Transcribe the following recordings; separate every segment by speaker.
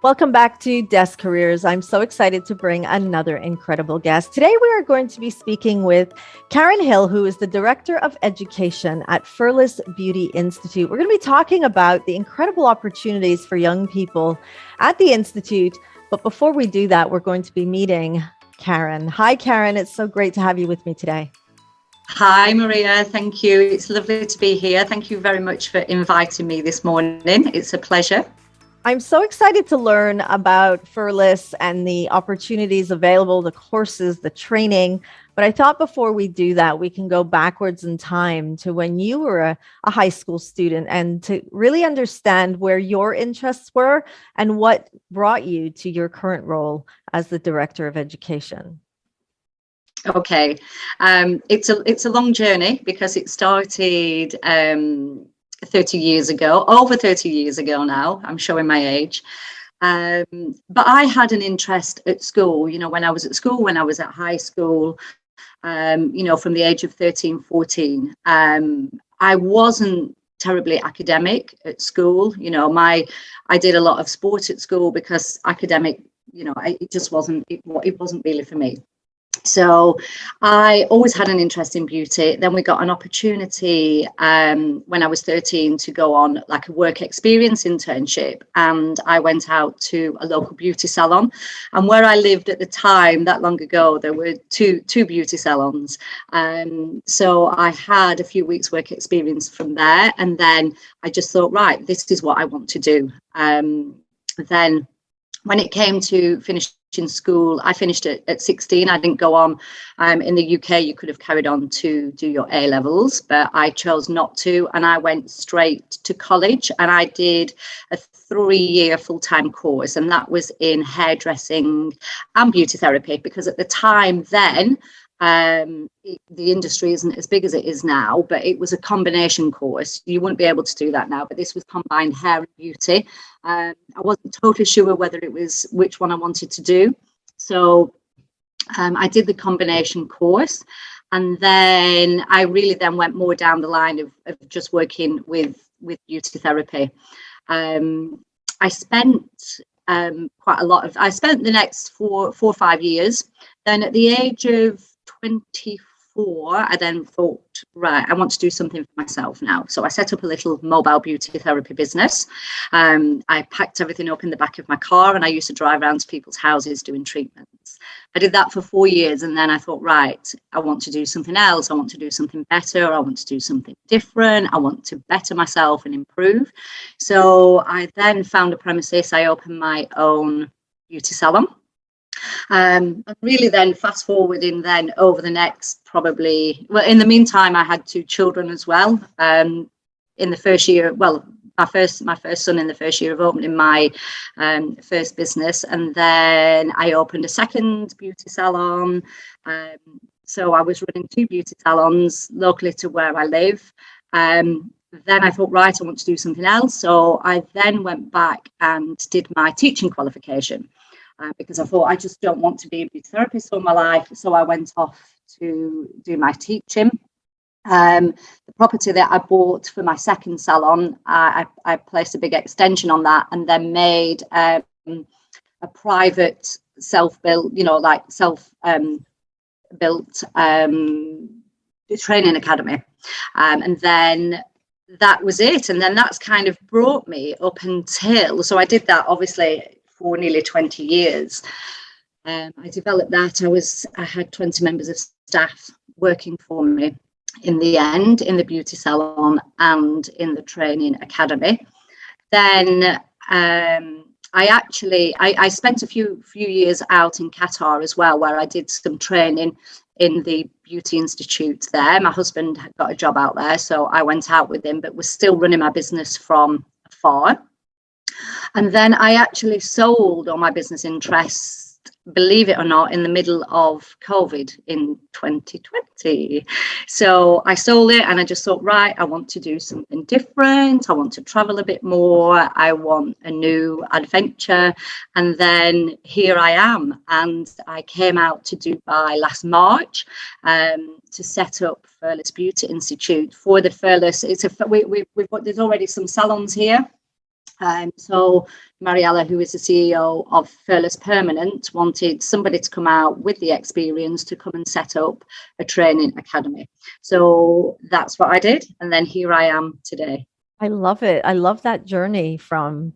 Speaker 1: Welcome back to Desk Careers. I'm so excited to bring another incredible guest. Today, we are going to be speaking with Karin Hill, who is the Director of Education at Furless Beauty Institute. We're going to be talking about the incredible opportunities for young people at the Institute. But before we do that, we're going to be meeting Karin. Hi, Karin. It's so great to have you with me today.
Speaker 2: Hi, Maria. Thank you. It's lovely to be here. Thank you very much for inviting me this morning. It's a pleasure.
Speaker 1: I'm so excited to learn about Furless and the opportunities available, the courses, the training. But I thought before we do that, we can go backwards in time to when you were a high school student and to really understand where your interests were and what brought you to your current role as the Director of Education.
Speaker 2: Okay. It's a long journey because it started 30 years ago, over 30 years ago now. I'm showing my age. But I had an interest at school, when I was at school, when I was at high school, from the age of 13, 14. I wasn't terribly academic at school. I did a lot of sport at school because academic, it wasn't really for me. So I always had an interest in beauty. Then we got an opportunity when I was 13 to go on like a work experience internship, and I went out to a local beauty salon. And where I lived at the time, that long ago, there were two beauty salons. So I had a few weeks work experience from there, and then I just thought, right, this is what I want to do. Then when it came to finishing school, I finished at 16. I didn't go on. In the UK, you could have carried on to do your A levels, but I chose not to. And I went straight to college, and I did a 3-year full-time course. And that was in hairdressing and beauty therapy, because at the time then, the industry isn't as big as it is now, but it was a combination course. You wouldn't be able to do that now, but this was combined hair and beauty. I wasn't totally sure whether it was which one I wanted to do. So I did the combination course, and then I really then went more down the line of just working with beauty therapy. I spent I spent the next four or 5 years. Then at the age of 24, I then thought, right, I want to do something for myself now. So I set up a little mobile beauty therapy business. I packed everything up in the back of my car, and I used to drive around to people's houses doing treatments. I did that for 4 years, and then I thought, right, I want to do something else. I want to do something better. I want to do something different. I want to better myself and improve. So I then found a premises. I opened my own beauty salon. Really then fast forwarding then over the next in the meantime, I had 2 children as well. In the first year, my first son in the first year of opening my first business, and then I opened a second beauty salon. So I was running 2 beauty salons locally to where I live. Then I thought, right, I want to do something else. So I then went back and did my teaching qualification. Because I thought, I just don't want to be a beauty therapist all my life. So I went off to do my teaching. The property that I bought for my second salon, I placed a big extension on that, and then made a private self-built, built training academy. And then that was it. And then that's kind of brought me up until, so I did that obviously for nearly 20 years. I developed that. I had 20 members of staff working for me in the end, in the beauty salon and in the training academy. Then I spent a few years out in Qatar as well, where I did some training in the Beauty Institute there. My husband had got a job out there, so I went out with him, but was still running my business from afar. And then I actually sold all my business interests, believe it or not, in the middle of COVID in 2020. So I sold it, and I just thought, right, I want to do something different. I want to travel a bit more. I want a new adventure. And then here I am. And I came out to Dubai last March to set up Furless Beauty Institute. For the Furless, there's already some salons here. So Mariella, who is the CEO of Furless Permanent, wanted somebody to come out with the experience to come and set up a training academy. So that's what I did. And then here I am today.
Speaker 1: I love it. I love that journey from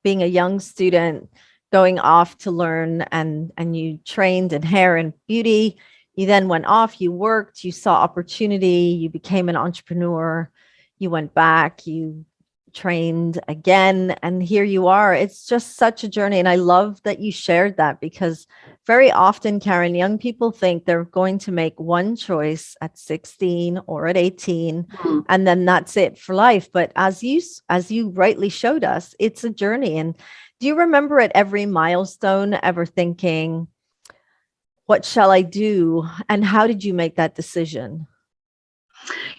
Speaker 1: being a young student going off to learn, and you trained in hair and beauty. You then went off, you worked, you saw opportunity, you became an entrepreneur, you went back, you trained again, and here you are. It's just such a journey. And I love that you shared that, because very often, Karin, young people think they're going to make one choice at 16 or at 18, and then that's it for life. But as you rightly showed us, it's a journey. And do you remember at every milestone ever thinking, what shall I do? And how did you make that decision?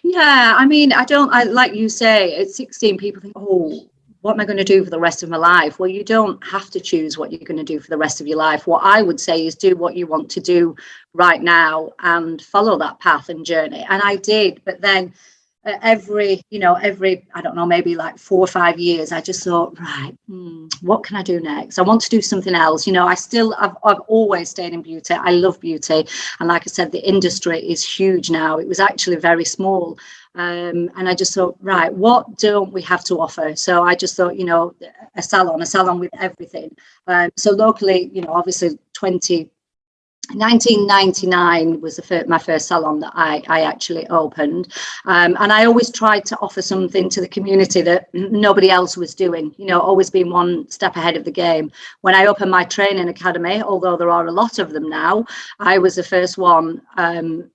Speaker 2: Yeah, I mean, I like you say, at 16, people think, oh, what am I going to do for the rest of my life? Well, you don't have to choose what you're going to do for the rest of your life. What I would say is do what you want to do right now and follow that path and journey. And I did, but then every, I don't know, maybe like 4 or 5 years, I just thought, right, what can I do next? I want to do something else. I've always stayed in beauty. I love beauty. And like I said, the industry is huge now. It was actually very small. And I just thought, right, what don't we have to offer? So I just thought, a salon with everything. So locally, obviously 1999 was my first salon that I actually opened, and I always tried to offer something to the community that nobody else was doing, always being one step ahead of the game. When I opened my training academy, although there are a lot of them now, I was the first one in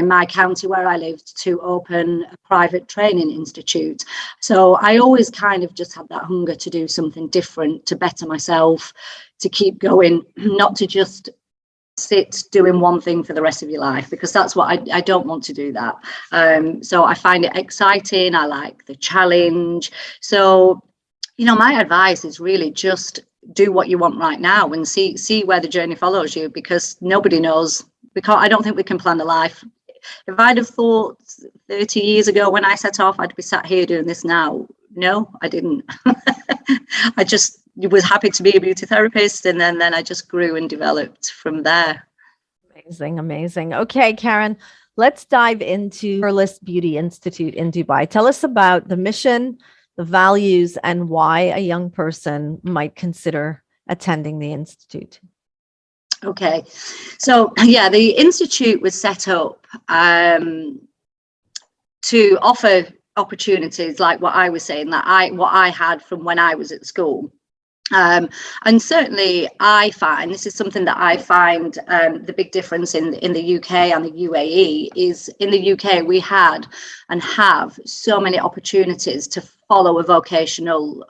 Speaker 2: my county where I lived to open a private training institute. So I always kind of just had that hunger to do something different, to better myself, to keep going, not to just sit doing one thing for the rest of your life, because that's what I don't want to do that. So I find it exciting. I like the challenge. So, my advice is really just do what you want right now and see where the journey follows you, because nobody knows. I don't think we can plan a life. If I'd have thought 30 years ago when I set off, I'd be sat here doing this now. No, I didn't. I just was happy to be a beauty therapist, and then I just grew and developed from there.
Speaker 1: Amazing. Okay, Karin, let's dive into Furless Beauty Institute in Dubai. Tell us about the mission, the values, and why a young person might consider attending the institute.
Speaker 2: Okay, so yeah, the institute was set up to offer opportunities like what I was saying, what I had from when I was at school. And certainly I find, this is something that I find the big difference in the UK and the UAE is, in the UK we had and have so many opportunities to follow a vocational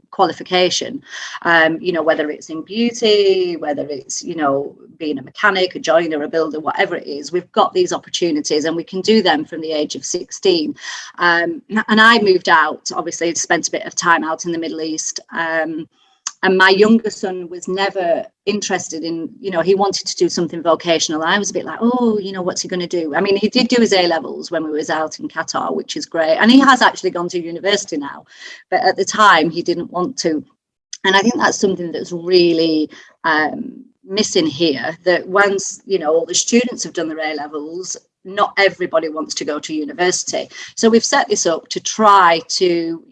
Speaker 2: qualification, whether it's in beauty, whether it's, being a mechanic, a joiner, a builder, whatever it is, we've got these opportunities and we can do them from the age of 16. And I moved out, obviously, spent a bit of time out in the Middle East. And my younger son was never interested in, he wanted to do something vocational. I was a bit like, oh, what's he going to do? I mean, he did do his A-levels when we was out in Qatar, which is great. And he has actually gone to university now. But at the time, he didn't want to. And I think that's something that's really missing here, that once, all the students have done their A-levels, not everybody wants to go to university. So we've set this up to try to,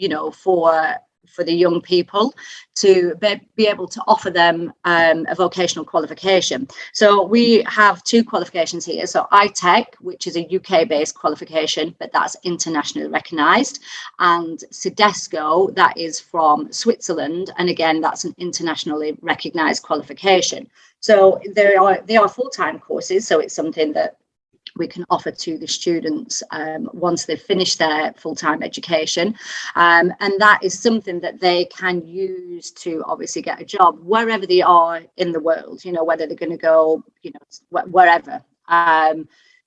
Speaker 2: for the young people to be able to offer them a vocational qualification. So we have 2 qualifications here. So iTech, which is a UK-based qualification, but that's internationally recognised, and Cedesco, that is from Switzerland, and again, that's an internationally recognised qualification. So they are full-time courses, so it's something that we can offer to the students once they've finished their full-time education. And that is something that they can use to obviously get a job wherever they are in the world, whether they're going to go, wherever.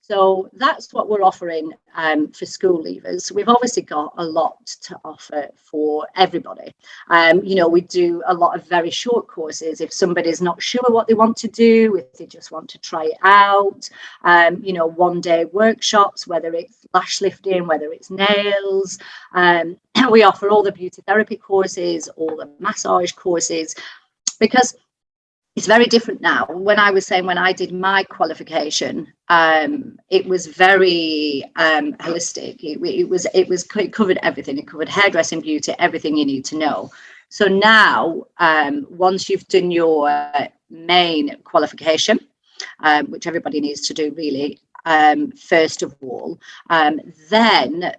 Speaker 2: So that's what we're offering for school leavers. We've obviously got a lot to offer for everybody. We do a lot of very short courses. If somebody's not sure what they want to do, if they just want to try it out, 1-day workshops, whether it's lash lifting, whether it's nails. We offer all the beauty therapy courses, all the massage courses, because it's very different now. When I was saying, when I did my qualification, it was very holistic. It covered everything. It covered hairdressing, beauty, everything you need to know. So now, once you've done your main qualification, which everybody needs to do really, first of all, then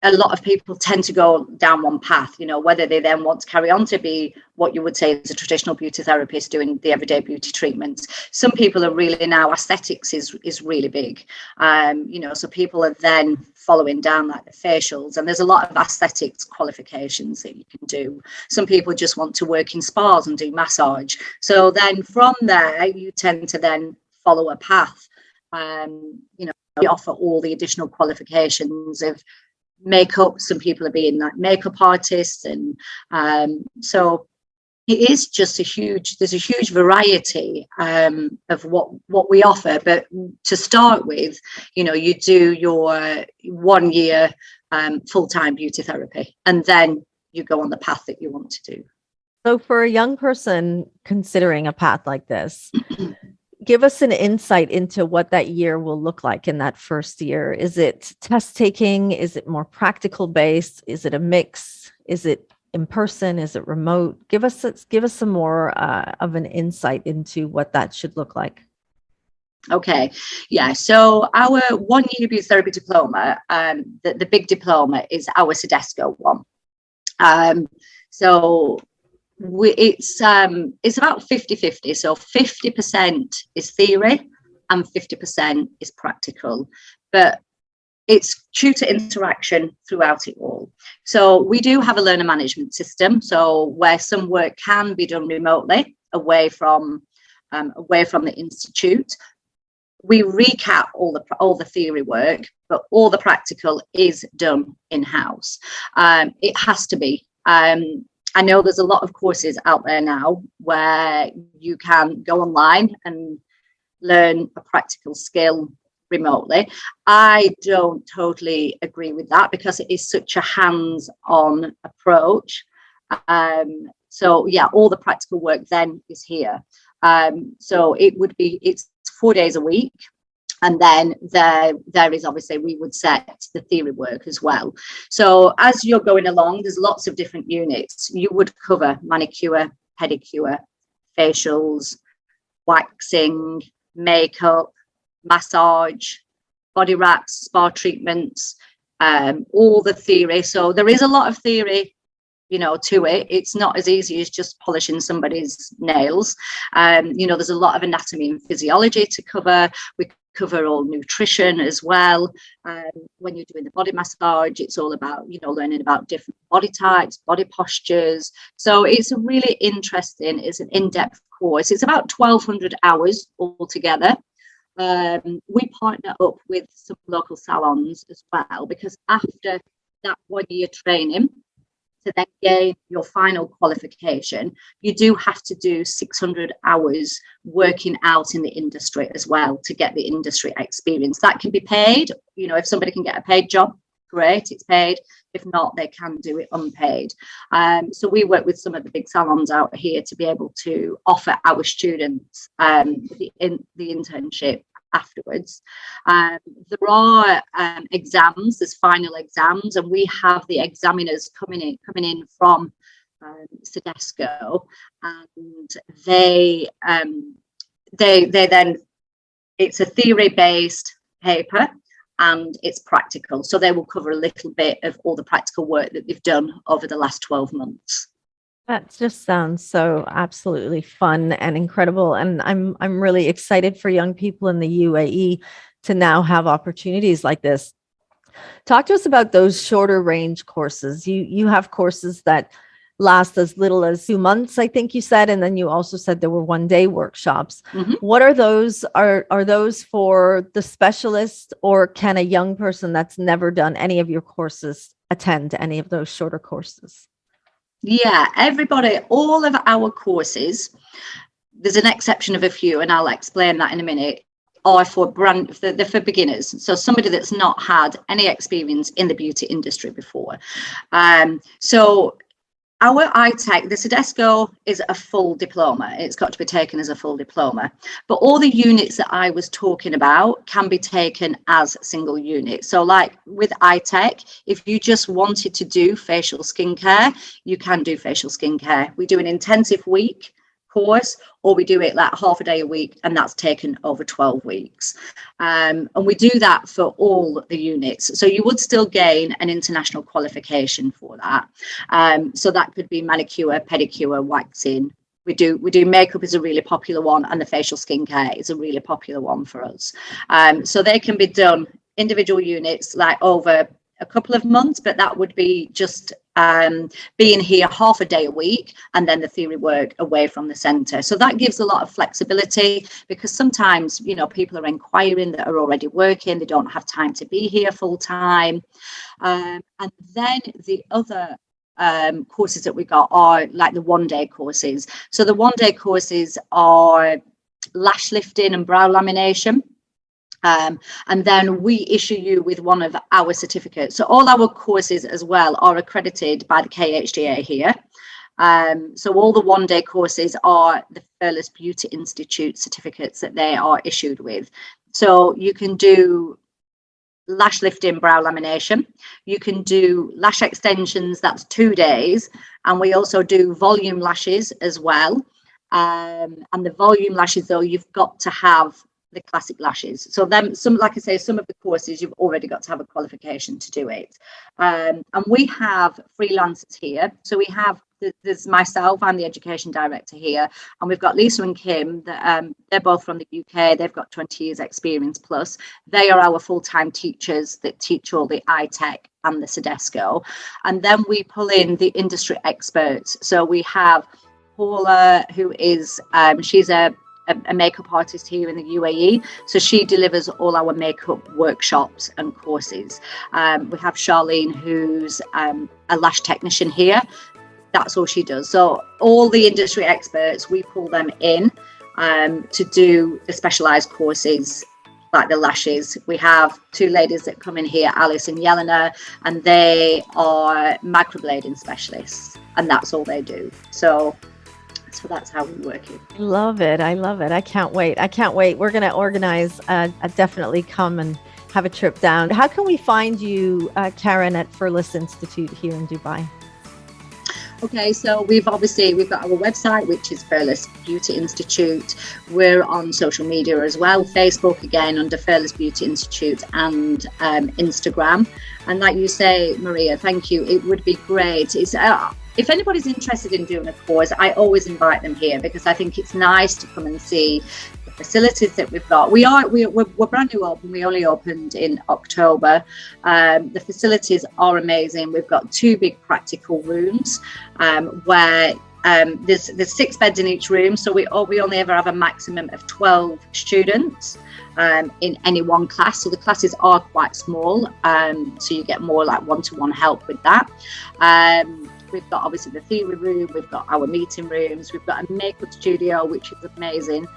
Speaker 2: a lot of people tend to go down one path, whether they then want to carry on to be what you would say is a traditional beauty therapist doing the everyday beauty treatments. Some people are really now, aesthetics is really big. So people are then following down like the facials, and there's a lot of aesthetics qualifications that you can do. Some people just want to work in spas and do massage. So then from there, you tend to then follow a path. We offer all the additional qualifications of makeup. Some people are being like makeup artists, and so it is just there's a huge variety of what we offer. But to start with, you do your 1 year full-time beauty therapy, and then you go on the path that you want to do.
Speaker 1: So for a young person considering a path like this, give us an insight into what that year will look like in that first year. Is it test taking? Is it more practical based? Is it a mix? Is it in person? Is it remote? Give us some more of an insight into what that should look like.
Speaker 2: Okay. Yeah. So our 1 year beauty therapy diploma, the big diploma is our Sedesco one. It's about 50-50. So 50% is theory and 50% is practical, but it's tutor interaction throughout it all. So we do have a learner management system, so where some work can be done remotely away from the institute. We recap all the theory work, but all the practical is done in-house. It has to be. I know there's a lot of courses out there now where you can go online and learn a practical skill remotely. I don't totally agree with that because it is such a hands-on approach. So yeah, all the practical work then is here. So it's 4 days a week. And then there is obviously, we would set the theory work as well. So as you're going along, there's lots of different units. You would cover manicure, pedicure, facials, waxing, makeup, massage, body wraps, spa treatments, all the theory. So there is a lot of theory, to it. It's not as easy as just polishing somebody's nails. There's a lot of anatomy and physiology to cover. We cover all nutrition as well. When you're doing the body massage, it's all about, learning about different body types, body postures. So it's a really interesting, it's an in-depth course. It's about 1,200 hours altogether. We partner up with some local salons as well, because after that 1 year training, to then gain your final qualification, you do have to do 600 hours working out in the industry as well to get the industry experience. That can be paid. If somebody can get a paid job, great, it's paid. If not, they can do it unpaid. So we work with some of the big salons out here to be able to offer our students the internship afterwards. There are exams, there's final exams, and we have the examiners coming in from Sedesco, and they then, it's a theory based paper and it's practical, so they will cover a little bit of all the practical work that they've done over the last 12 months.
Speaker 1: That just sounds so absolutely fun and incredible. And I'm really excited for young people in the UAE to now have opportunities like this. Talk to us about those shorter range courses. You have courses that last as little as 2 months, I think you said. And then you also said there were 1-day workshops.
Speaker 2: Mhm.
Speaker 1: What are those? Are those for the specialist, or can a young person that's never done any of your courses attend any of those shorter courses?
Speaker 2: Yeah, everybody, all of our courses, there's an exception of a few, and I'll explain that in a minute, are for they're for beginners. So somebody that's not had any experience in the beauty industry before. So our iTech, the Sedesco is a full diploma. It's got to be taken as a full diploma. But all the units that I was talking about can be taken as single units. So like with iTech, if you just wanted to do facial skincare, you can do facial skincare. We do an intensive week course, or we do it like half a day a week, and that's taken over 12 weeks. And we do that for all the units. So you would still gain an international qualification for that. So that could be manicure, pedicure, waxing. We do makeup is a really popular one, and the facial skincare is a really popular one for us. So they can be done individual units like over a couple of months, but that would be just being here half a day a week, and then the theory work away from the centre. So that gives a lot of flexibility, because sometimes, you know, people are inquiring that are already working, they don't have time to be here full time. And then the other courses that we got are like the 1-day courses. So the 1-day courses are lash lifting and brow lamination. And then we issue you with one of our certificates. So all our courses as well are accredited by the KHDA here. So all the 1-day courses are the Furless Beauty Institute certificates that they are issued with. So you can do lash lifting, brow lamination. You can do lash extensions, that's 2 days. And we also do volume lashes as well. And the volume lashes, though, you've got to have the classic lashes. So then some, like I say, some of the courses you've already got to have a qualification to do it. And we have freelancers here. So we have, there's myself, I'm the education director here, and we've got Lisa and Kim that they're both from the UK. They've got 20 years experience plus. They are our full-time teachers that teach all the iTech and the Sedesco. And then we pull in the industry experts. So we have Paula, who is she's a makeup artist here in the UAE, so she delivers all our makeup workshops and courses. We have Charlene, who's a lash technician here. That's all she does. So all the industry experts, we pull them in to do the specialized courses like the lashes. We have 2 ladies that come in here, Alice and Yelena, and they are microblading specialists, and that's all they do. So that's how we work it.
Speaker 1: Love it. I love it. I can't wait. We're going to organize definitely come and have a trip down. How can we find you, Karin, at Furless Institute here in Dubai?
Speaker 2: Okay, so we've got our website, which is Furless Beauty Institute. We're on social media as well, Facebook again under Furless Beauty Institute, and Instagram. And like you say, Maria, thank you. It would be great. If anybody's interested in doing a course, I always invite them here, because I think it's nice to come and see the facilities that we've got. We're brand new open. We only opened in October. The facilities are amazing. We've got 2 big practical rooms where there's 6 beds in each room. So we only ever have a maximum of 12 students in any one class. So the classes are quite small. So you get more like one-to-one help with that. We've got obviously the theory room, we've got our meeting rooms, we've got a makeup studio, which is amazing.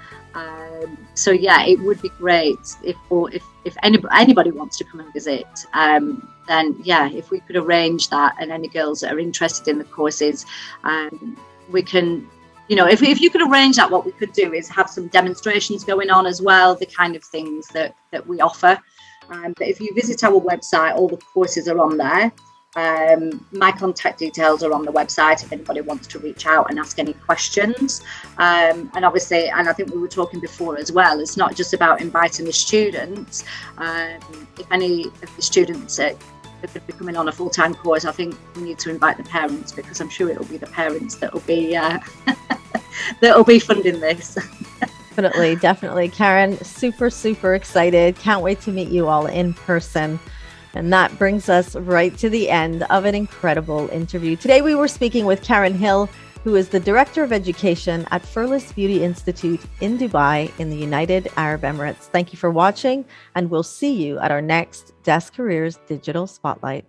Speaker 2: So yeah, it would be great if anybody wants to come and visit. Then yeah, if we could arrange that, and any girls that are interested in the courses, we can, you know, if you could arrange that, what we could do is have some demonstrations going on as well, the kind of things that we offer. But if you visit our website, all the courses are on there. My contact details are on the website if anybody wants to reach out and ask any questions. And obviously, and I think we were talking before as well, it's not just about inviting the students. If any of the students are going to be coming on a full-time course, I think we need to invite the parents, because I'm sure it'll be the parents that'll be that'll be funding this.
Speaker 1: Definitely. Karin, super excited. Can't wait to meet you all in person. And that brings us right to the end of an incredible interview. Today, we were speaking with Karin Hill, who is the Director of Education at Furless Beauty Institute in Dubai in the United Arab Emirates. Thank you for watching, and we'll see you at our next Desk Careers Digital Spotlight.